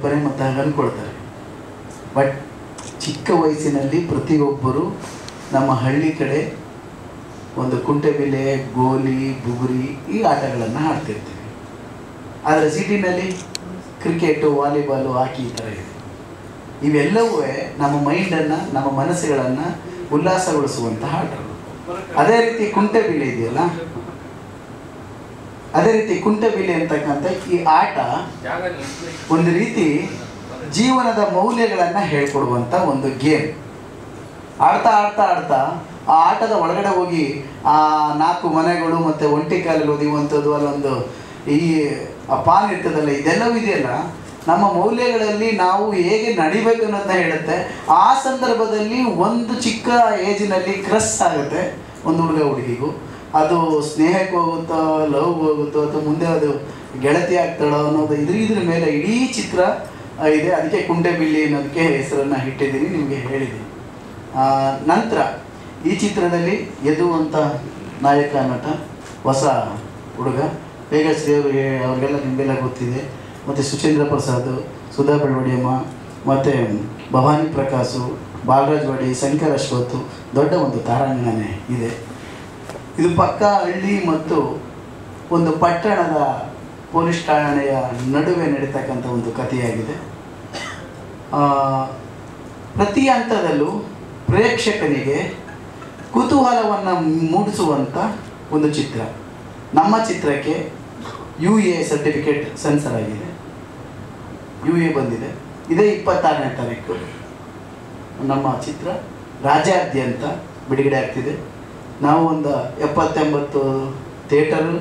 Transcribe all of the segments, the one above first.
ಕಲ್ಪನೆ ಮತ್ತು ಹಾಗೆ ಅಂದ್ಕೊಳ್ತಾರೆ. ಬಟ್ ಚಿಕ್ಕ ವಯಸ್ಸಿನಲ್ಲಿ ಪ್ರತಿಯೊಬ್ಬರು ನಮ್ಮ ಹಳ್ಳಿ ಕಡೆ ಒಂದು ಕುಂಟೆಬಿಲ್ಲೆ, ಗೋಲಿ, ಬುಗುರಿ ಈ ಆಟಗಳನ್ನು ಆಡ್ತಿರ್ತೀವಿ. ಆದರೆ ಸಿಟಿನಲ್ಲಿ ಕ್ರಿಕೆಟು, ವಾಲಿಬಾಲು, ಹಾಕಿ ಈ ಥರ ಇದೆ. ಇವೆಲ್ಲವೂ ನಮ್ಮ ಮೈಂಡನ್ನು, ನಮ್ಮ ಮನಸ್ಸುಗಳನ್ನು ಉಲ್ಲಾಸಗೊಳಿಸುವಂತಹ ಆಟಗಳು. ಅದೇ ರೀತಿ ಕುಂಟೆಬಿಲ್ಲೆ ಇದೆಯಲ್ಲ, ಅದೇ ರೀತಿ ಕುಂಟೆಬಿಲ್ಲೆ ಅಂತಕ್ಕಂಥ ಈ ಆಟ ಒಂದು ರೀತಿ ಜೀವನದ ಮೌಲ್ಯಗಳನ್ನು ಹೇಳ್ಕೊಡುವಂಥ ಒಂದು ಗೇಮ್. ಆಡ್ತಾ ಆಡ್ತಾ ಆಡ್ತಾ ಆ ಆಟದ ಒಳಗಡೆ ಹೋಗಿ ಆ 4 ಮನೆಗಳು ಮತ್ತು ಒಂಟಿ ಕಾಲಲ್ಲಿ ಓದಿಯುವಂಥದ್ದು, ಅಲ್ಲೊಂದು ಈ ಪಾನ್ ಇರ್ತದಲ್ಲ, ಇದೆಲ್ಲವೂ ಇದೆಯಲ್ಲ, ನಮ್ಮ ಮೌಲ್ಯಗಳಲ್ಲಿ ನಾವು ಹೇಗೆ ನಡಿಬೇಕು ಅನ್ನೋದನ್ನ ಹೇಳುತ್ತೆ. ಆ ಸಂದರ್ಭದಲ್ಲಿ ಒಂದು ಚಿಕ್ಕ ಏಜಿನಲ್ಲಿ ಕ್ರಸ್ ಆಗುತ್ತೆ ಒಂದು ಹುಡುಗ ಹುಡುಗಿಗೂ. ಅದು ಸ್ನೇಹಕ್ಕೆ ಹೋಗುತ್ತೋ, ಲವ್ಗೆ ಹೋಗುತ್ತೋ, ಅಥವಾ ಮುಂದೆ ಅದು ಗೆಳತಿ ಆಗ್ತಾಳೋ ಅನ್ನೋದು ಇದ್ರ ಮೇಲೆ ಇಡೀ ಚಿತ್ರ ಇದೆ. ಅದಕ್ಕೆ ಕುಂಟೆಬಿಲ್ಲೆ ಅನ್ನೋದಕ್ಕೆ ಹೆಸರನ್ನು ಇಟ್ಟಿದ್ದೀನಿ, ನಿಮಗೆ ಹೇಳಿದ್ದೀನಿ. ನಂತರ ಈ ಚಿತ್ರದಲ್ಲಿ ಯದು ಅಂತ ನಾಯಕ ನಟ, ಹೊಸ ಹುಡುಗ, ವೇಗಶ್ರೀ ಅವರು, ಅವ್ರಿಗೆಲ್ಲ ನಿಮಗೆಲ್ಲ ಗೊತ್ತಿದೆ. ಮತ್ತು ಸುಚೇಂದ್ರ ಪ್ರಸಾದ್, ಸುಧಾ ಬೆಳವಡಿಯಮ್ಮ, ಮತ್ತು ಭವಾನಿ ಪ್ರಕಾಶು, ಬಾಲರಾಜ್ ವಾಡಿ, ಶಂಕರ್ ಅಶ್ವಥ್, ದೊಡ್ಡ ಒಂದು ತಾರಾಂಗಣನೆ ಇದೆ. ಇದು ಪಕ್ಕ ಹಳ್ಳಿ ಮತ್ತು ಒಂದು ಪಟ್ಟಣದ ಪೊಲೀಸ್ ಠಾಣೆಯ ನಡುವೆ ನಡೀತಕ್ಕಂಥ ಒಂದು ಕಥೆಯಾಗಿದೆ. ಪ್ರತಿ ಹಂತದಲ್ಲೂ ಪ್ರೇಕ್ಷಕನಿಗೆ ಕುತೂಹಲವನ್ನು ಮೂಡಿಸುವಂಥ ಒಂದು ಚಿತ್ರ. ನಮ್ಮ ಚಿತ್ರಕ್ಕೆ UA ಸರ್ಟಿಫಿಕೇಟ್ ಸೆನ್ಸರ್ ಆಗಿದೆ, UA ಬಂದಿದೆ. ಇದೇ 26ನೇ ತಾರೀಕು ನಮ್ಮ ಚಿತ್ರ ರಾಜ್ಯಾದ್ಯಂತ ಬಿಡುಗಡೆ ಆಗ್ತಿದೆ. ನಾವು ಒಂದು 70-80 ಥಿಯೇಟರು,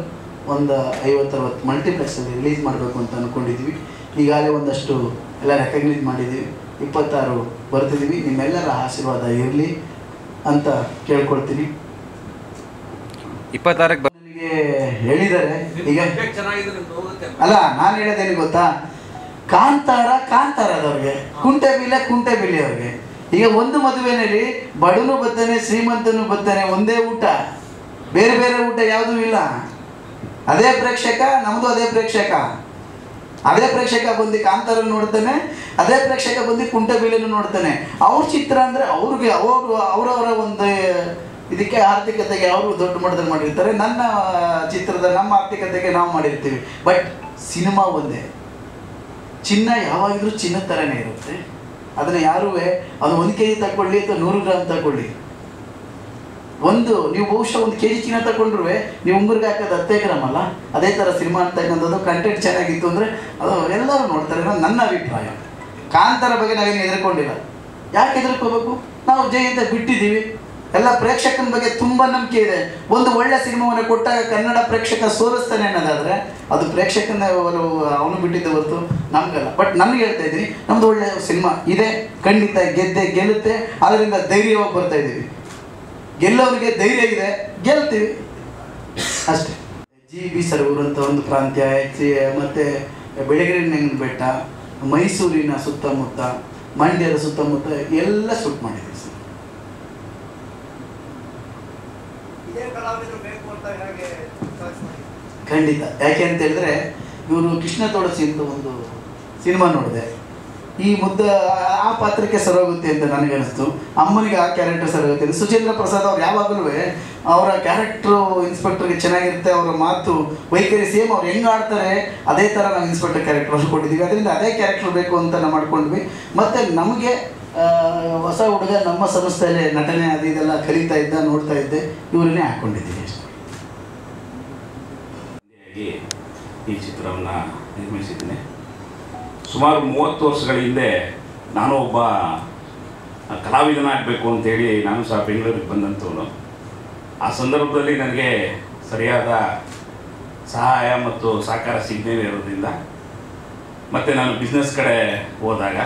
ಒಂದು 50-60 ಮಲ್ಟಿಪ್ಲೆಕ್ಸಲ್ಲಿ ರಿಲೀಸ್ ಮಾಡಬೇಕು ಅಂತ ಅಂದ್ಕೊಂಡಿದ್ದೀವಿ. ಈಗಾಗಲೇ ಒಂದಷ್ಟು ಎಲ್ಲ ರೆಕಗ್ನೈಸ್ ಮಾಡಿದ್ದೀವಿ. 26 ಬರ್ತಿದ್ದೀವಿ. ನಿಮ್ಮೆಲ್ಲರ ಆಶೀರ್ವಾದ ಇರಲಿ ಅಂತ ಕೇಳ್ಕೊಳ್ತೀನಿ. 26ಕ್ಕೆ ನನಗೆ ಹೇಳಿದ್ದಾರೆ. ಈಗ ಅಲ್ಲ, ನಾನು ಹೇಳೋದೇನು ಗೊತ್ತಾ, ಕಾಂತಾರದವ್ರಿಗೆ, ಕುಂಟೆಬಿಲ್ಲೆ ಅವ್ರಿಗೆ. ಈಗ ಒಂದು ಮದುವೆನಲ್ಲಿ ಬಡವನು ಬರ್ತಾನೆ, ಶ್ರೀಮಂತನು ಬರ್ತಾನೆ, ಒಂದೇ ಊಟ, ಬೇರೆ ಬೇರೆ ಊಟ ಯಾವುದೂ ಇಲ್ಲ. ಅದೇ ಪ್ರೇಕ್ಷಕ, ನಮ್ಮದು ಅದೇ ಪ್ರೇಕ್ಷಕ. ಅದೇ ಪ್ರೇಕ್ಷಕ ಬಂದು ಕಾಂತಾರ ನೋಡ್ತಾನೆ, ಅದೇ ಪ್ರೇಕ್ಷಕ ಬಂದು ಕುಂಟೆಬಿಲ್ಲೆನೂ ನೋಡ್ತಾನೆ. ಅವ್ರ ಚಿತ್ರ ಅಂದರೆ ಅವ್ರಿಗೆ ಅವರವರ ಒಂದು ಇದಕ್ಕೆ ಆರ್ಥಿಕತೆಗೆ ಅವರು ದೊಡ್ಡ ಮಟ್ಟದಲ್ಲಿ ಮಾಡಿರ್ತಾರೆ. ನನ್ನ ಚಿತ್ರದ ನಮ್ಮ ಆರ್ಥಿಕತೆಗೆ ನಾವು ಮಾಡಿರ್ತೀವಿ. ಬಟ್ ಸಿನಿಮಾ ಒಂದೇ. ಚಿನ್ನ ಯಾವಾಗಿದ್ರೂ ಚಿನ್ನದ ಥರನೇ ಇರುತ್ತೆ. ಅದನ್ನು ಯಾರೂ ಅದು 1 kg ತಗೊಳ್ಳಿ ಅಥವಾ 100 ಗ್ರಾಮ್ ತಗೊಳ್ಳಿ, ನೀವು ಬಹುಶಃ 1 kg ಚಿನ್ನ ತಗೊಂಡ್ರು ನೀವು ಉಂಗುರ್ಗೆ ಹಾಕೋದು 10 ಗ್ರಾಮ್ ಅಲ್ಲ. ಅದೇ ಥರ ಸಿನಿಮಾ ಅಂತಕ್ಕಂಥದ್ದು ಕಂಟೆಂಟ್ ಚೆನ್ನಾಗಿತ್ತು ಅಂದರೆ ಅದು ಎಲ್ಲರೂ ನೋಡ್ತಾರೆ ಅನ್ನೋದು ನನ್ನ ಅಭಿಪ್ರಾಯ. ಕಾಂತಾರ ಬಗ್ಗೆ ನಾವೇನು ಹೆದರ್ಕೊಂಡಿಲ್ಲ. ಯಾಕೆ ಹೆದರ್ಕೋಬೇಕು? ನಾವು ಜೈ ಅಂತ ಬಿಟ್ಟಿದ್ದೀವಿ. ಎಲ್ಲ ಪ್ರೇಕ್ಷಕನ ಬಗ್ಗೆ ತುಂಬ ನಂಬಿಕೆ ಇದೆ. ಒಂದು ಒಳ್ಳೆ ಸಿನಿಮಾವನ್ನು ಕೊಟ್ಟಾಗ ಕನ್ನಡ ಪ್ರೇಕ್ಷಕ ಸೋಲಿಸ್ತಾನೆ ಅನ್ನೋದಾದರೆ ಅದು ಪ್ರೇಕ್ಷಕನ ಅವನು ಬಿಟ್ಟಿದ್ದೆ ಹೊರತು ನಮಗಲ್ಲ. ಬಟ್ ನನಗೆ ಹೇಳ್ತಾ ಇದ್ದೀನಿ, ನಮ್ಮದು ಒಳ್ಳೆ ಸಿನಿಮಾ ಇದೆ, ಖಂಡಿತ ಗೆಲ್ಲುತ್ತೆ. ಅದರಿಂದ ಧೈರ್ಯವಾಗಿ ಬರ್ತಾ ಇದ್ದೀವಿ. ಗೆಲ್ಲೋರಿಗೆ ಧೈರ್ಯ ಇದೆ, ಗೆಲ್ತೀವಿ ಅಷ್ಟೇ. GB ಸರಗೂರು ಅಂತ ಒಂದು ಪ್ರಾಂತ್ಯ, ಮತ್ತು ಬೆಳಗಿರಿ ಬೆಟ್ಟ, ಮೈಸೂರಿನ ಸುತ್ತಮುತ್ತ, ಮಂಡ್ಯದ ಸುತ್ತಮುತ್ತ ಎಲ್ಲ ಶೂಟ್ ಮಾಡಿದ್ದೀವಿ ಸರ್. ಖಂಡಿತ. ಯಾಕೆ ಅಂತ ಹೇಳಿದ್ರೆ, ಇವರು ಕೃಷ್ಣ ತೋಡಸಿ ಅಂತ ಒಂದು ಸಿನಿಮಾ ನೋಡಿದೆ. ಈ ಆ ಪಾತ್ರಕ್ಕೆ ಸರೋಗುತ್ತೆ ಅಂತ ನನಗನ್ನಿಸ್ತು. ಅಮ್ಮನಿಗೆ ಆ ಕ್ಯಾರೆಕ್ಟರ್ ಸರೋಗುತ್ತೆ. ಸುಚೇಂದ್ರ ಪ್ರಸಾದ್ ಅವ್ರು ಯಾವಾಗಲೂ ಅವರ ಕ್ಯಾರೆಕ್ಟ್ರು ಇನ್ಸ್ಪೆಕ್ಟರ್ಗೆ ಚೆನ್ನಾಗಿರುತ್ತೆ. ಅವರ ಮಾತು ವೈಖರಿ ಸೇಮ್ ಅವ್ರು ಹೆಂಗೆ ಆಡ್ತಾರೆ ಅದೇ ಥರ ನಾವು ಇನ್ಸ್ಪೆಕ್ಟರ್ ಕ್ಯಾರೆಕ್ಟರ್ ಕೊಟ್ಟಿದ್ದೀವಿ. ಅದರಿಂದ ಅದೇ ಕ್ಯಾರೆಕ್ಟರ್ ಬೇಕು ಅಂತ ನಾವು ಮಾಡ್ಕೊಂಡ್ವಿ. ಮತ್ತು ನಮಗೆ ಹೊಸ ಹುಡುಗ ನಮ್ಮ ಸಂಸ್ಥೆಯಲ್ಲಿ ನಟನೆ ಅದು ಇದೆಲ್ಲ ಕಲಿತಾ ಇದ್ದ, ನೋಡ್ತಾ ಇದ್ದೆ, ಇವರನ್ನೇ ಹಾಕ್ಕೊಂಡಿದ್ದೀವಿ ಅಷ್ಟೇ. ಈ ಚಿತ್ರವನ್ನು ನಿರ್ಮಿಸಿದ್ದೀನಿ. ಸುಮಾರು 30 ವರ್ಷಗಳ ಹಿಂದೆ ನಾನು ಒಬ್ಬ ಕಲಾವಿದನಾಗಬೇಕು ಅಂತೇಳಿ ನಾನು ಸಹ ಬೆಂಗಳೂರಿಗೆ ಬಂದಂಥವನು. ಆ ಸಂದರ್ಭದಲ್ಲಿ ನನಗೆ ಸರಿಯಾದ ಸಹಾಯ ಮತ್ತು ಸಹಕಾರ ಸಿಗದೇ ಇರೋದ್ರಿಂದ ಮತ್ತು ನಾನು ಬಿಸ್ನೆಸ್ ಕಡೆ ಹೋದಾಗ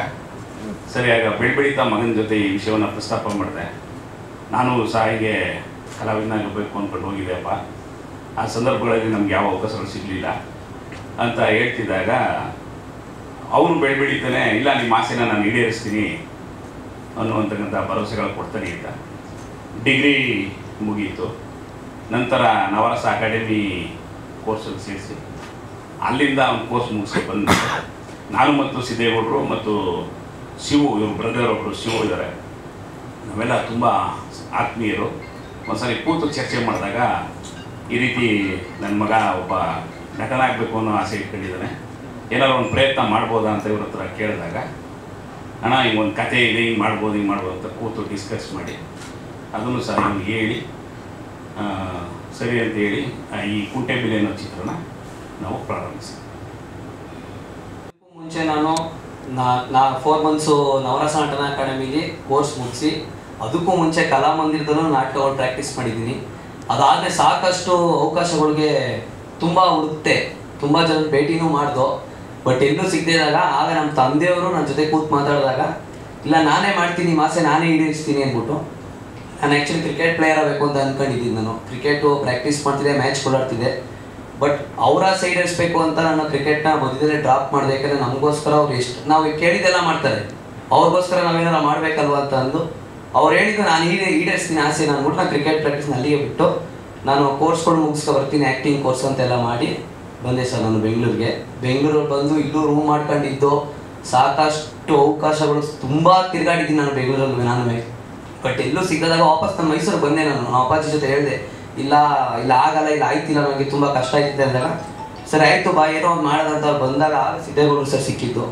ಸರಿಯಾಗಿ ಬೆಳೀತಾ ಮಗನ ಜೊತೆ ಈ ವಿಷಯವನ್ನು ಪ್ರಸ್ತಾಪ ಮಾಡಿದೆ. ನಾನು ಸಹ ಹೀಗೆ ಕಲಾವಿದನಾಗಬೇಕು ಅಂದ್ಕೊಂಡು ಹೋಗಿದ್ದೆಪ್ಪ. ಆ ಸಂದರ್ಭಗಳಲ್ಲಿ ನಮ್ಗೆ ಯಾವ ಅವಕಾಶಗಳು ಸಿಗಲಿಲ್ಲ ಅಂತ ಹೇಳ್ತಿದ್ದಾಗ ಅವನು ಬೆಳೀತಾನೆ, ಇಲ್ಲ ನಿಮ್ಮ ಆಸೆನ ನಾನು ಈಡೇರಿಸ್ತೀನಿ ಅನ್ನುವಂತಕ್ಕಂಥ ಭರವಸೆಗಳು ಕೊಡ್ತಾನೆ ಇದ್ದ. ಡಿಗ್ರಿ ಮುಗೀತು. ನಂತರ ನವರಸ ಅಕಾಡೆಮಿ ಕೋರ್ಸಲ್ಲಿ ಸೇರಿಸಿ ಅಲ್ಲಿಂದ ಅವ್ನು ಕೋರ್ಸ್ ಮುಗಿಸ್ಕೊಂಡು ಬಂದ. ನಾನು ಮತ್ತು ಸಿದ್ದೇಗೌಡರು ಮತ್ತು ಶಿವು, ಇವ್ರ ಬ್ರದರ್ ಒಬ್ಬರು ಶಿವು ಇದ್ದಾರೆ, ನಾವೆಲ್ಲ ತುಂಬ ಆತ್ಮೀಯರು. ಒಂದ್ಸರಿ ಕೂತು ಚರ್ಚೆ ಮಾಡಿದಾಗ ಈ ರೀತಿ ನನ್ನ ಮಗ ಒಬ್ಬ ನಟನಾಗಬೇಕು ಅನ್ನೋ ಆಸೆ ಇಟ್ಕೊಂಡಿದ್ದಾನೆ, ಏನಾದ್ರು ಒಂದು ಪ್ರಯತ್ನ ಮಾಡ್ಬೋದಾ ಅಂತ ಇವ್ರ ಹತ್ರ ಕೇಳಿದಾಗ, ಅಣ್ಣ ಹಿಂಗೆ ಒಂದು ಕತೆ ಇದೆ, ಹಿಂಗೆ ಮಾಡ್ಬೋದು ಅಂತ ಕೂತು ಡಿಸ್ಕಸ್ ಮಾಡಿ ಅದನ್ನು ಸಹ ನಿಮ್ಗೆ ಹೇಳಿ ಸರಿ ಅಂತ ಹೇಳಿ ಈ ಕುಂಟೆಬಿಲ್ಲೆ ಅನ್ನೋ ಚಿತ್ರನ ನಾವು ಪ್ರಾರಂಭಿಸಿ. ಮುಂಚೆ ನಾನು 4 ಮಂತ್ಸು ನವರಸ ನಟನ ಅಕಾಡೆಮಿಲಿ ಕೋರ್ಸ್ ಮುಗಿಸಿ, ಅದಕ್ಕೂ ಮುಂಚೆ ಕಲಾಮಂದಿರದಲ್ಲೂ ನಾಟಕಗಳು ಪ್ರಾಕ್ಟೀಸ್ ಮಾಡಿದ್ದೀನಿ. ಅದಾದಮೇಲೆ ಸಾಕಷ್ಟು ಅವಕಾಶಗಳಿಗೆ ತುಂಬ ಹುಡುಕ್ತೆ, ತುಂಬ ಜನ ಭೇಟಿನೂ ಮಾಡ್ದೋ, ಬಟ್ ಎಲ್ಲೂ ಸಿಗದಿದ್ದಾಗ ಆಗ ನಮ್ಮ ತಂದೆಯವರು ನನ್ನ ಜೊತೆ ಕೂತು ಮಾತಾಡಿದಾಗ, ಇಲ್ಲ ನಾನೇ ಮಾಡ್ತೀನಿ, ಮಾಸೆ ನಾನೇ ಈಡೇರಿಸ್ತೀನಿ ಅಂದ್ಬಿಟ್ಟು, ನಾನು ಆ್ಯಕ್ಚುಲಿ ಕ್ರಿಕೆಟ್ ಪ್ಲೇಯರ್ ಆಗಬೇಕು ಅಂತ ಅಂದ್ಕೊಂಡಿದ್ದೀನಿ. ನಾನು ಕ್ರಿಕೆಟು ಪ್ರಾಕ್ಟೀಸ್ ಮಾಡ್ತಿದ್ದೆ, ಮ್ಯಾಚ್ ಕೊಡಾಡ್ತಿದ್ದೆ, ಬಟ್ ಅವರ ಸೈಡ್ ಇರಿಸ್ಬೇಕು ಅಂತ ನಾನು ಕ್ರಿಕೆಟ್ನ ಮಧ್ಯದಲ್ಲೇ ಡ್ರಾಪ್ ಮಾಡಿದೆ. ಯಾಕಂದರೆ ನಮಗೋಸ್ಕರ ಅವ್ರು ಎಷ್ಟು ನಾವು ಕೇಳಿದ್ದೆಲ್ಲ ಮಾಡ್ತಾರೆ, ಅವ್ರಿಗೋಸ್ಕರ ನಾವೇನಾರ ಮಾಡಬೇಕಲ್ವ ಅಂತ ಅಂದು ಅವ್ರು ಹೇಳಿದ್ದು ನಾನು ಈಡೇರಿಸ್ತೀನಿ ಆಸೆ ಅಂದ್ಬಿಟ್ಟು ನಾನು ಕ್ರಿಕೆಟ್ ಪ್ರಾಕ್ಟೀಸ್ನ ಅಲ್ಲಿಗೆ ಬಿಟ್ಟು ನಾನು ಕೋರ್ಸ್ಗಳು ಮುಗಿಸ್ಕೊ ಬರ್ತೀನಿ, ಆ್ಯಕ್ಟಿಂಗ್ ಕೋರ್ಸ್ ಅಂತೆಲ್ಲ ಮಾಡಿ ಬಂದೆ ಸರ್ ನಾನು ಬೆಂಗಳೂರಿಗೆ. ಬೆಂಗಳೂರಲ್ಲಿ ಬಂದು ಇಲ್ಲೂ ರೂಮ್ ಮಾಡ್ಕೊಂಡಿದ್ದು, ಸಾಕಷ್ಟು ಅವಕಾಶಗಳು ತುಂಬ ತಿರುಗಾಡಿದ್ದೀನಿ ನಾನು ಬೆಂಗಳೂರಲ್ಲಿ ನಾನು. ಬಟ್ ಎಲ್ಲೂ ಸಿಗದಾಗ ವಾಪಸ್ ನಾನು ಮೈಸೂರಿಗೆ ಬಂದೆ. ನಾನು ಅಪ್ಪಾಜಿ ಜೊತೆ ಹೇಳಿದೆ, ಇಲ್ಲ ಆಗಲ್ಲ, ಇಲ್ಲ ಆಯ್ತಿಲ್ಲ, ನನಗೆ ತುಂಬ ಕಷ್ಟ ಆಯ್ತಿದೆ ಅಂದಾಗ, ಸರಿ ಆಯಿತು ಬಾ ಏನೋ ಒಂದು ಮಾಡೋದಂತ ಬಂದಾಗ ಸಿದ್ದೇಗೌಡರು ಸರ್ ಸಿಕ್ಕಿದ್ದು.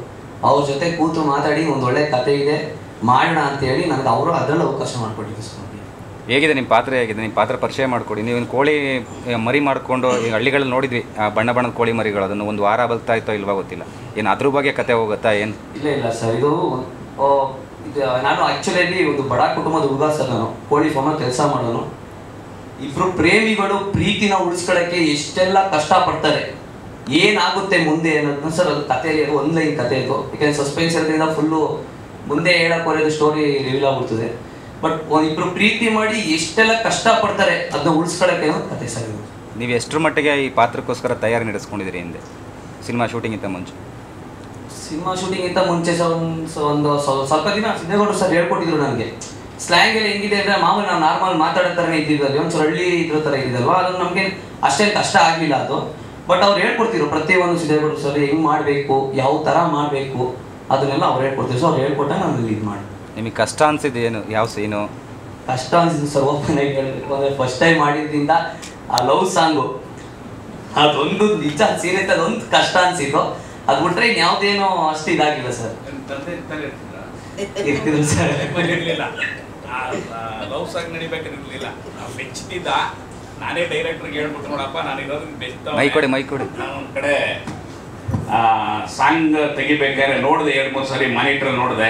ಅವ್ರ ಜೊತೆ ಕೂತು ಮಾತಾಡಿ ಒಂದು ಒಳ್ಳೆ ಕತೆ ಇದೆ ಮಾಡೋಣ ಅಂತೇಳಿ ನನಗೆ ಅವರು ಅದರಲ್ಲಿ ಅವಕಾಶ ಮಾಡಿಕೊಟ್ಟಿದ್ದು ಸರ್. ಹೇಗಿದೆ ನಿಮ್ಮ ಪಾತ್ರ, ಹೇಗಿದೆ ನಿಮ್ಮ ಪಾತ್ರ ಪರಿಚಯ ಮಾಡಿಕೊಡಿ. ನೀವು ಕೋಳಿ ಮರಿ ಮಾಡಿಕೊಂಡು ಈ ಹಳ್ಳಿಗಳಲ್ಲಿ ನೋಡಿದ್ವಿ, ಬಣ್ಣ ಬಣ್ಣದ ಕೋಳಿ ಮರಿಗಳು, ಅದನ್ನು ಒಂದು ವಾರ ಬಲ್ತಾ ಇತ್ತೋ ಇಲ್ವಾ ಗೊತ್ತಿಲ್ಲ, ಏನು ಅದ್ರ ಬಗ್ಗೆ ಕತೆ ಹೋಗುತ್ತಾ ಏನು? ಇಲ್ಲ ಸರ್, ಇದು ನಾನು ಆ್ಯಕ್ಚುಲಿ ಒಂದು ಬಡ ಕುಟುಂಬದ ಹುಡುಗ ಸರ್. ನಾನು ಕೋಳಿ ಫಾರ್ಮಲ್ಲಿ ಕೆಲಸ ಮಾಡೋನು. ಇಬ್ಬರು ಪ್ರೇಮಿಗಳು ಪ್ರೀತಿನ ಉಳಿಸ್ಕೊಳ್ಳೋಕ್ಕೆ ಎಷ್ಟೆಲ್ಲ ಕಷ್ಟಪಡ್ತಾರೆ, ಏನಾಗುತ್ತೆ ಮುಂದೆ ಅನ್ನೋದನ್ನ ಸರ್ ಅದು ಕಥೆಯಲ್ಲಿ ಒಂದು ಲೈನ್ ಕತೆ ಇದು. ಯಾಕೆಂದರೆ ಸಸ್ಪೆನ್ಸ್ ಇರೋದ್ರಿಂದ ಫುಲ್ಲು ಮುಂದೆ ಹೇಳಕ್ಕೆ ಹೋಗೋದು ಸ್ಟೋರಿ ರಿವೀಲ್ ಆಗ್ಬಿಡ್ತದೆ. ಬಟ್ ಇಬ್ಬರು ಪ್ರೀತಿ ಮಾಡಿ ಎಷ್ಟೆಲ್ಲ ಕಷ್ಟಪಡ್ತಾರೆ ಅದನ್ನ ಉಳಿಸ್ಕೊಳ್ಳೋಕ್ಕೆ ಅನ್ನೋದು ಕತೆ ಸರ್ ಇದು. ನೀವು ಎಷ್ಟರ ಮಟ್ಟಿಗೆ ಈ ಪಾತ್ರಕ್ಕೋಸ್ಕರ ತಯಾರಿ ನಡೆಸ್ಕೊಂಡಿದ್ದೀರಿ ಹಿಂದೆ ಸಿನಿಮಾ ಶೂಟಿಂಗಿಂತ ಮುಂಚೆ? ಸಿನಿಮಾ ಶೂಟಿಂಗಿಂತ ಮುಂಚೆ ಸರ್ ಒಂದು ಸ್ವಲ್ಪ ದಿನ ಸಿದ್ದೇಗೌಡರು ಸರ್ ಹೇಳ್ಕೊಟ್ಟಿದ್ರು ನನಗೆ. ಸ್ಲ್ಯಾಂಗ್ ಎಲ್ಲ ಹೆಂಗಿದೆ ಅಂದರೆ ಮಾಮೂಲಿ ನಾವು ನಾರ್ಮಲ್ ಮಾತಾಡೋ ಥರನೇ ಇದ್ದಿದ್ದಲ್ಲಿ ಒಂಚೂರು ಹಳ್ಳಿ ಇದ್ರ ಥರ ಇದ್ದಿದ್ದಲ್ವ, ಅದು ನಮಗೆ ಅಷ್ಟೇನು ಕಷ್ಟ ಆಗಲಿಲ್ಲ ಅದು. ಬಟ್ ಅವ್ರು ಹೇಳ್ಕೊಡ್ತಿದ್ರು ಪ್ರತಿಯೊಂದು ಸಿದ್ದೇಗೌಡರು ಸರ್ ಹೆಂಗೆ ಮಾಡಬೇಕು, ಯಾವ ಥರ ಮಾಡಬೇಕು ಅದನ್ನೆಲ್ಲ ಅವ್ರು ಹೇಳ್ಕೊಡ್ತೀವಿ. ಸೊ ಅವ್ರು ಹೇಳ್ಕೊಟ್ಟಾಗ ನಾನು ಇದು ಮಾಡಿ. ನಿಮಗೆ ಕಷ್ಟ ಅನಿಸಿದ್ದು ಏನು, ಯಾವ ಸೀನು ಕಷ್ಟ ಅನಿಸಿದ್ದು ಸರ್? ಓಪನ್ ಆಗಿ ಹೇಳಬೇಕು ಅಂದರೆ ಫಸ್ಟ್ ಟೈಮ್ ಮಾಡಿದ್ರಿಂದ ಆ ಲವ್ ಸಾಂಗು ಅದೊಂದು ನಿಜ ಸೀರಿಯಸ್ ಅದೊಂದು ಕಷ್ಟ ಅನಿಸಿದ್ದು. ಅದು ಬಿಟ್ರೆ ಇನ್ಯಾವುದೇನೋ ಅಷ್ಟು ಇದಾಗಿಲ್ಲ ಸರ್. ಇರ್ತಿದ್ರು ಸರ್. ಲವ್ ಸಾಂಗ್ ನಡಿಬೇಕಿರಲಿಲ್ಲ, ಬೆಚ್ಚಿದ್ದ ನಾನೇ ಡೈರೆಕ್ಟರ್ಗೆ ಹೇಳ್ಬಿಟ್ಟು, ನೋಡಪ್ಪ ನಾನು ಇರೋದನ್ನ ಬೆಚ್ಚ ಮೈ ಕೊಡಿ ನಾನು ಒಂದು ಕಡೆ ಸಾಂಗ್ ತೆಗಿಬೇಕಾದ್ರೆ ನೋಡಿದೆ, 2-3 ಸರಿ ಮಾನಿಟ್ರಲ್ಲಿ ನೋಡಿದೆ,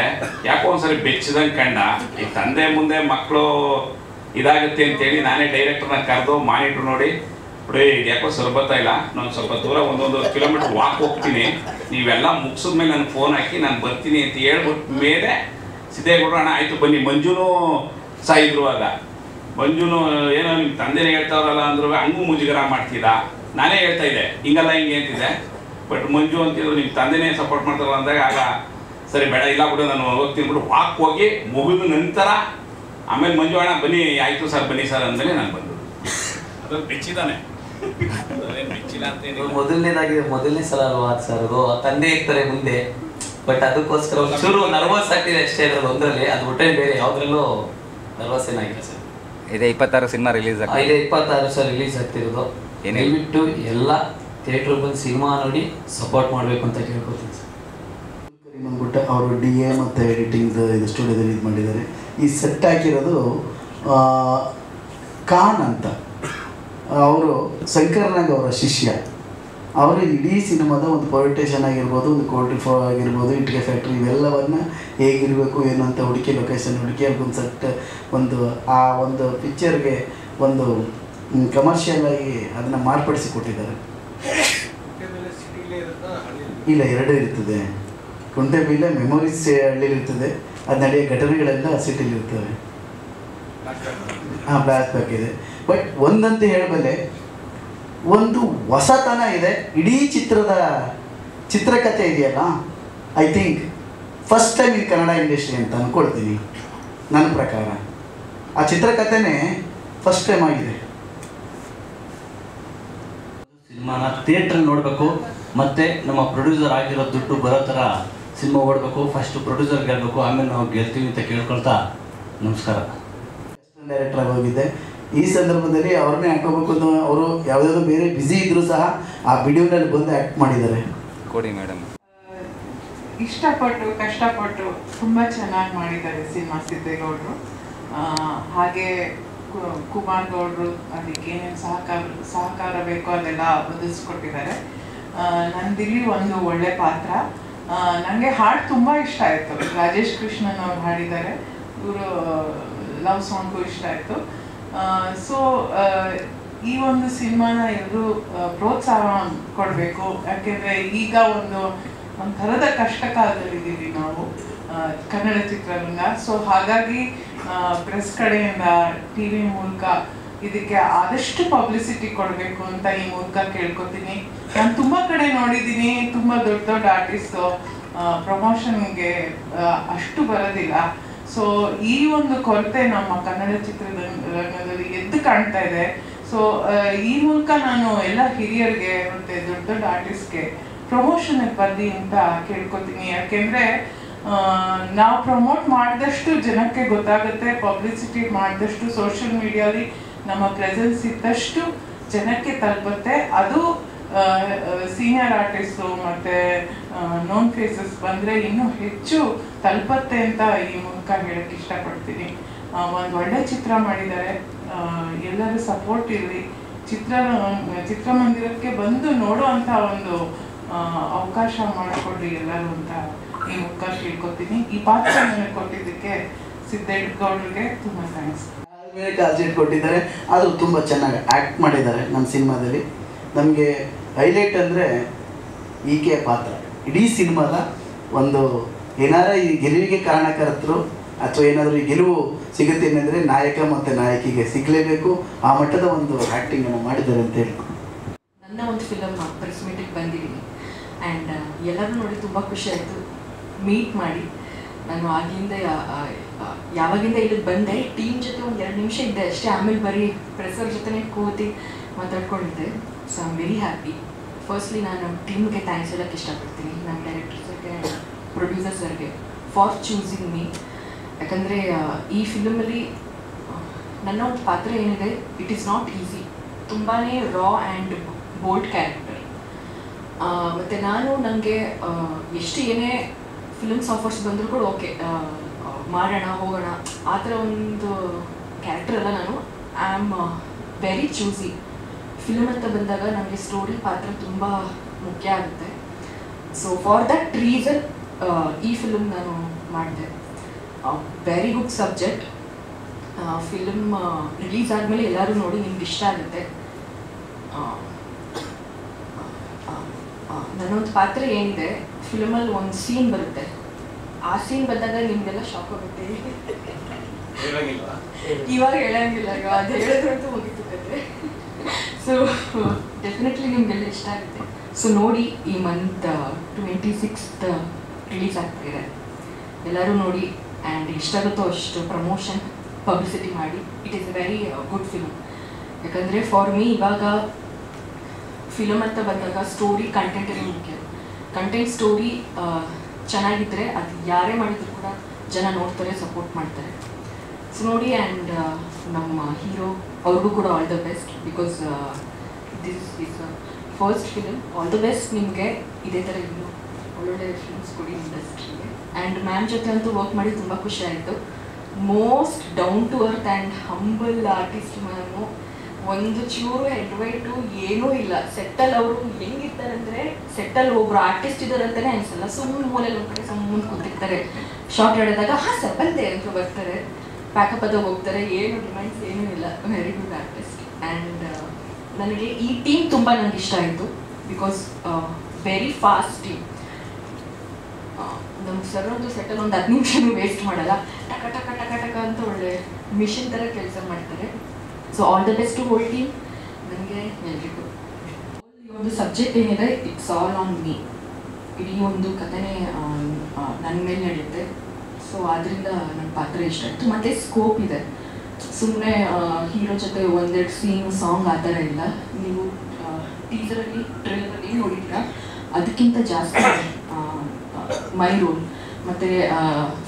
ಯಾಕೋ ಒಂದ್ಸರಿ ಬೆಚ್ಚದಂಗೆ ಕಂಡ. ಈ ತಂದೆ ಮುಂದೆ ಮಕ್ಕಳು ಇದಾಗುತ್ತೆ ಅಂತೇಳಿ ನಾನೇ ಡೈರೆಕ್ಟರ್ನ ಕರೆದು ಮಾನಿಟ್ರ್ ನೋಡಿ, ಬಿಡಿ ಯಾಕೋ ಬರ್ತಾ ಇಲ್ಲ, ನಾನು ಸ್ವಲ್ಪ ದೂರ 1 ಕಿಲೋಮೀಟರ್ ವಾಕ್ ಹೋಗ್ತೀನಿ, ನೀವೆಲ್ಲ ಮುಗಿಸಿದ್ಮೇಲೆ ನನಗೆ ಫೋನ್ ಹಾಕಿ ನಾನು ಬರ್ತೀನಿ ಅಂತ ಹೇಳ್ಬಿಟ್ಟು ಮೇಲೆ ಸಿದ್ದೇಗೌಡರು ಅಣ್ಣ ಆಯಿತು ಬನ್ನಿ. ಮಂಜುನೂ ಸಹ ಇದ್ರು ಆಗ. ಮಂಜುನು ಏನೋ ನಿಮ್ಮ ತಂದೆನೇ ಹೇಳ್ತಾವ್ರಲ್ಲ ಅಂದ್ರು ಹಂಗೂ ಮುಜುಗರ ಮಾಡ್ತಿದ್ದ. ನಾನೇ ಹೇಳ್ತಾ ಇದ್ದೆ ಹಿಂಗಲ್ಲ ಹಿಂಗೆ ಅಂತಿದ್ದೆ, ಬಟ್ ಮಂಜು ಅಂತಿದ್ರು ನಿಮ್ಮ ತಂದೆನೇ ಸಪೋರ್ಟ್ ಮಾಡ್ತಾರಲ್ಲ ಅಂದಾಗ ಆಗ ಸರಿ ಬೇಡ ಇಲ್ಲ ಬಿಡು ನಾನು ಹೋಗ್ತೀನಿ ಬಿಡು. ವಾಕ್ ಹೋಗಿ ಮುಗಿದ ನಂತರ ಆಮೇಲೆ ಮಂಜು ಅಣ್ಣ ಬನ್ನಿ ಆಯಿತು ಸರ್ ಬನ್ನಿ ಸರ್ ಅಂದಮೇಲೆ ನಾನು ಬಂದು ಅದು ಬೆಚ್ಚಿದ್ದಾನೆ. ಬೆಚ್ಚಿಲ್ಲ ಅಂತ ಮೊದಲನೇ ಸಲ ಅಲ್ವಾ ಸರ್ ಅದು, ತಂದೆ ಇರ್ತಾರೆ ಮುಂದೆ, ಬಟ್ ಅದಕ್ಕೋಸ್ಕರ ಒಂಚೂರು ನರ್ವಸ್ ಆಗ್ತಿದೆ ಅಷ್ಟೇ ಅದ್ರಲ್ಲಿ ಒಂದರಲ್ಲಿ. ಅದು ಬಿಟ್ಟರೆ ಬೇರೆ ಯಾವುದ್ರಲ್ಲೂ ನರ್ವಸ್ ಏನಾಗಿಲ್ಲ ಸರ್. ಇದೆ 26 ಸಿನಿಮಾ ರಿಲೀಸ್ ಆಗ್ತಿದೆ. ಇದೆ 26 ಸರ್ ರಿಲೀಸ್ ಆಗ್ತಿರೋದು. ದಯವಿಟ್ಟು ಎಲ್ಲ ಥಿಯೇಟ್ರಿಗೆ ಬಂದು ಸಿನಿಮಾ ನೋಡಿ ಸಪೋರ್ಟ್ ಮಾಡಬೇಕು ಅಂತ ಕೇಳ್ಕೊತೀನಿ ಸರ್. ಬಂದ್ಬಿಟ್ಟು ಅವರು DA ಮತ್ತು ಎಡಿಟಿಂಗ್ ಇದು ಸ್ಟುಡಿಯೋದಲ್ಲಿ ಇದು ಮಾಡಿದ್ದಾರೆ. ಈ ಸೆಟ್ ಹಾಕಿರೋದು ಖಾನ್ ಅಂತ, ಅವರು ಶಂಕರ್ನಾಗ್ ಅವರ ಶಿಷ್ಯ. ಅವರು ಇಡೀ ಸಿನಿಮಾದ ಒಂದು ಪೊಲಿಟೇಷನ್ ಆಗಿರ್ಬೋದು, ಒಂದು ಕೋಲ್ಟ್ರಿ ಆಗಿರ್ಬೋದು, ಇಟ್ಟಿಗೆ ಫ್ಯಾಕ್ಟ್ರಿ ಇವೆಲ್ಲವನ್ನು ಹೇಗಿರಬೇಕು ಏನು ಅಂತ ಹುಡುಕಿ ಲೊಕೇಶನ್ ಹುಡುಕಿ ಅದೊಂದು ಸೆಟ್ ಒಂದು ಆ ಒಂದು ಪಿಕ್ಚರ್ಗೆ ಒಂದು ಕಮರ್ಷಿಯಲ್ ಆಗಿ ಅದನ್ನು ಮಾರ್ಪಡಿಸಿ ಕೊಟ್ಟಿದ್ದಾರೆ. ಇಲ್ಲ, 2 ಇರ್ತದೆ. ಕುಂಟೆಬಿಲ್ಲೆ ಮೆಮೊರೀಸ್ ಹಳ್ಳಿಲಿರ್ತದೆ, ಅದು ನಡೆಯೋ ಘಟನೆಗಳೆಲ್ಲ ಸಿಟಿಲಿರ್ತವೆ. ಫ್ಲಾಶ್ ಬ್ಯಾಕ್ ಇದೆ. ಬಟ್ ಒಂದಂತ ಹೇಳಬಲ್ಲೆ, ಒಂದು ಹೊಸತನ ಇದೆ ಇಡೀ ಚಿತ್ರಕಥೆ ಇದೆಯಲ್ಲ. ಐ ಥಿಂಕ್ ಫಸ್ಟ್ ಟೈಮ್ ಇದು ಕನ್ನಡ ಇಂಡಸ್ಟ್ರಿ ಅಂತ ಅಂದ್ಕೊಳ್ತೀನಿ ನನ್ನ ಪ್ರಕಾರ. ಆ ಚಿತ್ರಕಥೆನೇ ಫಸ್ಟ್ ಟೈಮ್ ಆಗಿದೆ. ಸಿನಿಮಾನ ಥಿಯೇಟ್ರಲ್ಲಿ ನೋಡಬೇಕು, ಮತ್ತು ನಮ್ಮ ಪ್ರೊಡ್ಯೂಸರ್ ಆಗಿರೋ ದುಡ್ಡು ಬರೋ ಥರ ಸಿನಿಮಾ ಓಡಬೇಕು. ಫಸ್ಟು ಪ್ರೊಡ್ಯೂಸರ್ ಗೆಲ್ಲಬೇಕು, ಆಮೇಲೆ ನಾವು ಗೆಲ್ತೀವಿ ಅಂತ ಕೇಳ್ಕೊಳ್ತಾ ನಮಸ್ಕಾರ. ಡೈರೆಕ್ಟರ್ ಆಗಿ ಹೋಗಿದ್ದೆ. ಈ ಸಂದರ್ಭದಲ್ಲಿ ಅವ್ರನ್ನೇ ಹಾಕೋಬೇಕು ಅಂತ ಅವರು ಯಾವುದಾದ್ರು ಬೇರೆ ಬ್ಯುಸಿ ಇದ್ದರೂ ಸಹ ಆ ವಿಡಿಯೋನಲ್ಲಿ ಬಂದು ಆ್ಯಕ್ಟ್ ಮಾಡಿದ್ದಾರೆ. ಕೊಡಿ ಮೇಡಮ್. ಇಷ್ಟಪಟ್ಟು ಕಷ್ಟಪಟ್ಟು ತುಂಬ ಚೆನ್ನಾಗಿ ಮಾಡಿದ್ದಾರೆ ಸಿನಿಮಾ ಸಿದ್ದೇಗೌಡರು. ಹಾಗೆ ಕುಮಾರ್ ಗೌಡರು ಅದಕ್ಕೆ ಏನೇನು ಸಹಕಾರ ಬೇಕೋ ಅದೆಲ್ಲ ಒದಗಿಸ್ಕೊಟ್ಟಿದ್ದಾರೆ. ನಂದಿಲ್ಲಿ ಒಂದು ಒಳ್ಳೆ ಪಾತ್ರ. ನನಗೆ ಹಾಡು ತುಂಬ ಇಷ್ಟ ಆಯಿತು. ರಾಜೇಶ್ ಕೃಷ್ಣನ್ ಅವ್ರು ಹಾಡಿದ್ದಾರೆ. ಇವರು ಲವ್ ಸಾಂಗು ಇಷ್ಟ ಆಯಿತು. ಸೊ ಈ ಒಂದು ಸಿನಿಮಾನ ಎಲ್ಲರೂ ಪ್ರೋತ್ಸಾಹ ಕೊಡಬೇಕು. ಯಾಕೆಂದರೆ ಈಗ ಒಂಥರದ ಕಷ್ಟ ಕಾಲದಲ್ಲಿದ್ದೀವಿ ನಾವು ಕನ್ನಡ ಚಿತ್ರರಂಗ. ಸೊ ಹಾಗಾಗಿ ಪ್ರೆಸ್ ಕಡೆಯಿಂದ ಟಿ ವಿ ಮೂಲಕ ಇದಕ್ಕೆ ಆದಷ್ಟು ಪಬ್ಲಿಸಿಟಿ ಕೊಡಬೇಕು ಅಂತ ಈ ಮೂಲಕ ಕೇಳ್ಕೊತೀನಿ. ನಾನು ತುಂಬ ಕಡೆ ನೋಡಿದ್ದೀನಿ, ತುಂಬ ದೊಡ್ಡ ದೊಡ್ಡ ಆರ್ಟಿಸ್ಟು ಪ್ರಮೋಷನ್ಗೆ ಅಷ್ಟು ಬರೋದಿಲ್ಲ. ಸೊ ಈ ಒಂದು ಕೊರತೆ ನಮ್ಮ ಕನ್ನಡ ಚಿತ್ರರಂಗದಲ್ಲಿ ಎದ್ದು ಕಾಣ್ತಾ ಇದೆ. ಸೊ ಈ ಮೂಲಕ ನಾನು ಎಲ್ಲ ಹಿರಿಯರಿಗೆ ಮತ್ತು ದೊಡ್ಡ ದೊಡ್ಡ ಆರ್ಟಿಸ್ಟ್ಗೆ ಪ್ರಮೋಷನ್ಗೆ ಬರಲಿ ಅಂತ ಕೇಳ್ಕೊತೀನಿ. ಯಾಕೆಂದರೆ ನಾವು ಪ್ರಮೋಟ್ ಮಾಡಿದಷ್ಟು ಜನಕ್ಕೆ ಗೊತ್ತಾಗುತ್ತೆ, ಪಬ್ಲಿಸಿಟಿ ಮಾಡಿದಷ್ಟು ಸೋಷಿಯಲ್ ಮೀಡಿಯಾಲಿ ನಮ್ಮ ಪ್ರೆಸೆನ್ಸ್ ಇದ್ದಷ್ಟು ಜನಕ್ಕೆ ತಲುಪುತ್ತೆ. ಅದು ಸೀನಿಯರ್ ಆರ್ಟಿಸ್ಟು ಮತ್ತು ನೋನ್ ಫೇಸಸ್ ಬಂದರೆ ಇನ್ನೂ ಹೆಚ್ಚು ತಲುಪತ್ತೆ ಅಂತ ಈ ಮೂಲಕ ಹೇಳಕ್ಕೆ ಇಷ್ಟಪಡ್ತೀನಿ. ಒಂದು ಒಳ್ಳೆ ಚಿತ್ರ ಮಾಡಿದ್ದಾರೆ. ಎಲ್ಲರೂ ಸಪೋರ್ಟ್ ಇರಲಿ. ಚಿತ್ರಮಂದಿರಕ್ಕೆ ಬಂದು ನೋಡುವಂಥ ಒಂದು ಅವಕಾಶ ಮಾಡಿಕೊಡ್ರಿ ಎಲ್ಲರೂ ಅಂತ ಈ ಮೂಲಕ ಕೇಳ್ಕೊತೀನಿ. ಈ ಪಾತ್ರ ನನಗೆ ಕೊಟ್ಟಿದ್ದಕ್ಕೆ ಸಿದ್ದೇಗೌಡರಿಗೆ ತುಂಬ ಥ್ಯಾಂಕ್ಸ್. ಕಾಲ್ ಶೀಟ್ ಕೊಟ್ಟಿದ್ದಾರೆ, ಆದರೂ ತುಂಬ ಚೆನ್ನಾಗಿ ಆ್ಯಕ್ಟ್ ಮಾಡಿದ್ದಾರೆ ನಮ್ಮ ಸಿನಿಮಾದಲ್ಲಿ. ನಮಗೆ ಹೈಲೈಟ್ ಅಂದರೆ ಈಕೆ ಪಾತ್ರ ಇಡೀ ಸಿನಿಮಾದ ಒಂದು ಏನಾರ ಈ ಗೆಲುವಿಗೆ ಕಾರಣಕರ್ತರು ಅಥವಾ ಏನಾದರೂ ಈ ಗೆಲುವು ಸಿಗುತ್ತೆ ಏನಂದರೆ ನಾಯಕ ಮತ್ತು ನಾಯಕಿಗೆ ಸಿಗಲೇಬೇಕು. ಆ ಮಟ್ಟದ ಒಂದು ಆ್ಯಕ್ಟಿಂಗನ್ನು ಮಾಡಿದ್ದಾರೆ ಅಂತ ಹೇಳಿ. ನನ್ನ ಒಂದು ಫಿಲಮ್ ಪ್ರೆಸ್ ಮೀಟಿಗೆ ಬಂದಿದ್ದೀನಿ ಆ್ಯಂಡ್ ಎಲ್ಲರೂ ನೋಡಿ ತುಂಬ ಖುಷಿ ಆಯಿತು ಮೀಟ್ ಮಾಡಿ. ನಾನು ಆಗಿಂದ ಯಾವಾಗಿಂದ ಇಲ್ಲಿಗೆ ಬಂದೆ, ಟೀಮ್ ಜೊತೆ ಒಂದು 2 ನಿಮಿಷ ಇದ್ದೆ ಅಷ್ಟೇ. ಆಮೇಲೆ ಬರೀ ಪ್ರೆಸರ್ ಜೊತೆ ಕೂತಿ ಮಾತಾಡ್ಕೊಂಡಿದ್ದೆ. So I am very happy. Firstly ನಾನು ಟೀಮ್ಗೆ ಥ್ಯಾಂಕ್ಸ್ ಹೇಳೋಕ್ಕೆ ಇಷ್ಟಪಡ್ತೀನಿ, ನಮ್ಮ ಡೈರೆಕ್ಟರ್ಸ್ಗೆ, ಪ್ರೊಡ್ಯೂಸರ್ಸ್ಗೆ ಫಾರ್ ಚೂಸಿಂಗ್ ಮೀ. ಯಾಕಂದರೆ ಈ ಫಿಲಮಲ್ಲಿ ನನ್ನ ಒಂದು ಪಾತ್ರ ಏನಿದೆ, ಇಟ್ ಈಸ್ ನಾಟ್ ಈಸಿ. ತುಂಬಾ ರಾ ಆ್ಯಂಡ್ ಬೋಲ್ಡ್ ಕ್ಯಾರೆಕ್ಟರ್. ಮತ್ತು ನನಗೆ ಎಷ್ಟು ಏನೇ ಫಿಲ್ಮ್ಸ್ ಆಫರ್ಸ್ ಬಂದರೂ ಕೂಡ ಓಕೆ ಮಾಡೋಣ ಹೋಗೋಣ ಆ ಥರ ಒಂದು ಕ್ಯಾರೆಕ್ಟರ್ ಅಲ್ಲ ನಾನು. I am very choosy. Film ಅಂತ ಬಂದಾಗ ನನಗೆ ಸ್ಟೋರಿ ಪಾತ್ರ ತುಂಬ ಮುಖ್ಯ ಆಗುತ್ತೆ. ಸೊ ಫಾರ್ ದಟ್ ರೀಸನ್ ಈ ಫಿಲ್ಮ್ ನಾನು ಮಾಡಿದೆ. Very good subject. Film release ಆದಮೇಲೆ ಎಲ್ಲರೂ ನೋಡಿ ನಿಮ್ಗೆ ಇಷ್ಟ ಆಗುತ್ತೆ. ನನ್ನೊಂದು ಪಾತ್ರ ಏನಿದೆ, ಫಿಲ್ಮಲ್ಲಿ ಒಂದು ಸೀನ್ ಬರುತ್ತೆ. ಆ ಸೀನ್ ಬಂದಾಗ ನಿಮಗೆಲ್ಲ ಶಾಕ್ ಆಗುತ್ತೆ. ಇವಾಗ ಹೇಳಂಗಿಲ್ಲ, ಅದು ಹೇಳಿದ್ರಂತೂ ಮುಗಿತು ಕತೆ. ಸೊ ಡೆಫಿನೆಟ್ಲಿ ನಿಮಗೆಲ್ಲ ಇಷ್ಟ ಆಗುತ್ತೆ. ಸೊ ನೋಡಿ, ಈ ಮಂತ್ 26th ರಿಲೀಸ್ ಆಗ್ತಾ ಇದೆ. ಎಲ್ಲರೂ ನೋಡಿ ಆ್ಯಂಡ್ ಎಷ್ಟಾಗುತ್ತೋ ಅಷ್ಟು ಪ್ರಮೋಷನ್ ಪಬ್ಲಿಸಿಟಿ ಮಾಡಿ. It is a very good film. ಯಾಕಂದರೆ ಫಾರ್ ಮೀ ಇವಾಗ ಫಿಲಮ್ ಅಂತ ಬಂದಾಗ ಸ್ಟೋರಿ ಕಂಟೆಂಟಲ್ಲಿ ಮುಖ್ಯ. ಕಂಟೆಂಟ್ ಸ್ಟೋರಿ ಚೆನ್ನಾಗಿದ್ದರೆ ಅದು ಯಾರೇ ಮಾಡಿದ್ರು ಕೂಡ ಜನ ನೋಡ್ತಾರೆ, ಸಪೋರ್ಟ್ ಮಾಡ್ತಾರೆ. ಸೊ ನೋಡಿ, ಆ್ಯಂಡ್ ನಮ್ಮ ಹೀರೋ ಅವ್ರಿಗೂ ಕೂಡ all the best. Because this is first film. All the best ನಿಮಗೆ. ಇದೇ ಥರ ಇನ್ನೂ ಒಳ್ಳೊಳ್ಳೆ ಫಿಲ್ಮ್ಸ್ ಕೊಡಿ ಇಂಡಸ್ಟ್ರಿಗೆ. ಆ್ಯಂಡ್ ಮ್ಯಾಮ್ ಜೊತೆ ಅಂತೂ ವರ್ಕ್ ಮಾಡಿ ತುಂಬ ಖುಷಿ ಆಯಿತು. Most down to earth and humble artist ma'am. ಒಂದು ಚೂರು ಹೆಡ್ವೈಟು ಏನೂ ಇಲ್ಲ. ಸೆಟ್ಟಲ್ಲಿ ಅವರು ಹೆಂಗಿರ್ತಾರೆ ಅಂದರೆ, ಸೆಟ್ಟಲ್ಲಿ ಒಬ್ಬರು ಆರ್ಟಿಸ್ಟ್ ಇದ್ದಾರೆ ಅಂತಲೇ ಅನಿಸಲ್ಲ. ಸುಮ್ಮನೆ ಮೂಲೆಯಲ್ಲಿ ಒಂದು ಕಡೆ ಸುಮ್ಮನೆ ಕೂತಿರ್ತಾರೆ. ಶಾರ್ಟ್ ಹೇಳಿದಾಗ ಹಾಂ ಸರ್ ಬಂದೆ ಅಂತ ಬರ್ತಾರೆ, ಪ್ಯಾಕಪ್ ಅದಾಗ ಹೋಗ್ತಾರೆ. ಏನು ಡಿಮ್ಯಾಂಡ್ಸ್ ಏನೂ ಇಲ್ಲ. Very good artist. ಆ್ಯಂಡ್ ನನಗೆ ಈ ಟೀಮ್ ತುಂಬ ನನಗೆ ಇಷ್ಟ ಆಯಿತು. Because very fast team. ನಮ್ಮ ಸರ್ ಒಂದು ಸೆಟ್ಟಲ್ಲಿ ಒಂದು 10 ನಿಮಿಷನೂ ವೇಸ್ಟ್ ಮಾಡಲ್ಲ. ಟಕ ಟಕ ಟಕ ಟಕ ಅಂತ ಒಳ್ಳೆ ಮಿಷನ್ ಥರ ಕೆಲಸ ಮಾಡ್ತಾರೆ. So all the best to whole team. ನನಗೆ ಎಲ್ರಿಗೂ ಈ ಒಂದು ಸಬ್ಜೆಕ್ಟ್ ಏನಿದೆ, ಇಟ್ಸ್ ಆಲ್ ಆನ್ ಮೀ. ಇಡೀ ಒಂದು ಕಥೆನೇ ನನ್ನ ಮೇಲೆ ನಡೆಯುತ್ತೆ. ಸೊ ಆದ್ದರಿಂದ ನನ್ನ ಪಾತ್ರ ಇಷ್ಟ ಆಯಿತು. ಮತ್ತು ಸ್ಕೋಪ್ ಇದೆ. ಸುಮ್ಮನೆ ಹೀರೋ ಜೊತೆ 1-2 ಸೀನ್ ಸಾಂಗ್ ಆ ಥರ ಇಲ್ಲ. ನೀವು ಟೀಸರಲ್ಲಿ ಟ್ರೇಲರಲ್ಲಿ ನೋಡಿದ್ದೀರಾ. ಅದಕ್ಕಿಂತ ಜಾಸ್ತಿ ಮೈ ರೋಲ್ ಮತ್ತು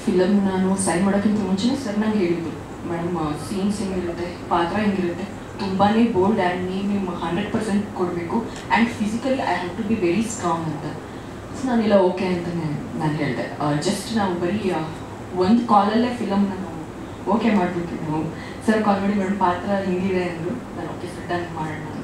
ಫಿಲಮ್ ನಾನು ಸೈನ್ ಮಾಡೋಕ್ಕಿಂತ ಮುಂಚೆನೇ ಸರ್ ನಂಗೆ ಹೇಳಿದ್ರು, ಮೇಡಮ್ ಸೀನ್ಸ್ ಹೆಂಗಿರುತ್ತೆ, ಪಾತ್ರ ಹೆಂಗಿರುತ್ತೆ, ತುಂಬಾ ಬೋಲ್ಡ್ ಆ್ಯಂಡ್ ನೀವು 100% ಕೊಡಬೇಕು and physically I have to be very strong ಅಂತ. ಸೊ ನಾನೆಲ್ಲ ಓಕೆ ಅಂತಲೇ ನಾನು ಹೇಳಿದೆ. ಜಸ್ಟ್ ನಾವು ಬರೀ ಒಂದು ಕಾಲಲ್ಲೇ ಫಿಲಮ್ನ ನಾವು ಓಕೆ ಮಾಡಿಬಿಟ್ವಿ. ನಾವು ಸರ್ ಕಾಲ್ ಮಾಡಿ ಮೇಡಮ್ ಪಾತ್ರ ಹಿಂಗಿದೆ ಅಂದರು, ನಾನು ಓಕೆ ಸರ್ ಡನ್ ಮಾಡೋಣ